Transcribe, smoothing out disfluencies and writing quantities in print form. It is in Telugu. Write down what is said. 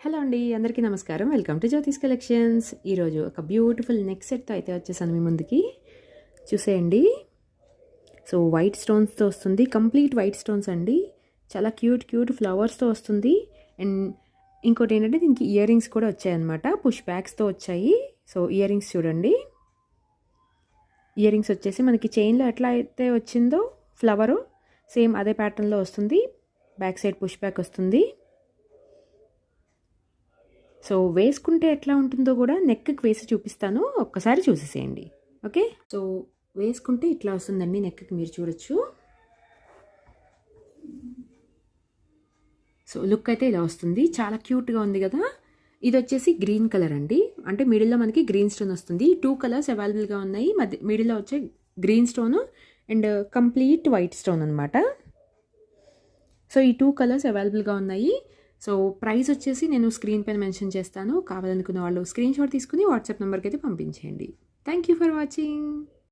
హలో అండి, అందరికీ నమస్కారం. Welcome to జ్యోతిస్ collections. ఈరోజు ఒక బ్యూటిఫుల్ నెక్ సెట్తో అయితే వచ్చేసాను మీ ముందుకి. చూసేయండి. సో వైట్ స్టోన్స్తో వస్తుంది, కంప్లీట్ వైట్ స్టోన్స్ అండి. చాలా క్యూట్ ఫ్లవర్స్తో వస్తుంది. అండ్ ఇంకోటి ఏంటంటే దీనికి ఇయర్ రింగ్స్ కూడా వచ్చాయన్నమాట, పుష్ బ్యాగ్స్తో వచ్చాయి. సో ఇయర్ రింగ్స్ చూడండి. ఇయర్ రింగ్స్ వచ్చేసి మనకి చైన్లో ఎట్లా అయితే వచ్చిందో ఫ్లవరు, సేమ్ అదే ప్యాటర్న్లో వస్తుంది. బ్యాక్ సైడ్ పుష్ బ్యాక్ వస్తుంది. సో వేసుకుంటే ఎట్లా ఉంటుందో కూడా నెక్కి వేసి చూపిస్తాను, ఒక్కసారి చూసేసేయండి. ఓకే, సో వేసుకుంటే ఇట్లా వస్తుందండి నెక్కి, మీరు చూడొచ్చు. సో లుక్ అయితే ఇలా వస్తుంది, చాలా క్యూట్గా ఉంది కదా. ఇది వచ్చేసి గ్రీన్ కలర్ అండి, అంటే మిడిల్లో మనకి గ్రీన్ స్టోన్ వస్తుంది. 2 కలర్స్ అవైలబుల్గా ఉన్నాయి. మిడిల్లో వచ్చే green stone and complete white stone అనమాట. సో ఈ 2 కలర్స్ అవైలబుల్గా ఉన్నాయి. సో ప్రైస్ వచ్చేసి నేను స్క్రీన్ పైన మెన్షన్ చేస్తాను. కావాలనుకున్న వాళ్ళు స్క్రీన్ షాట్ తీసుకుని వాట్సాప్ నెంబర్కి అయితే పంపించేయండి. Thank you for watching.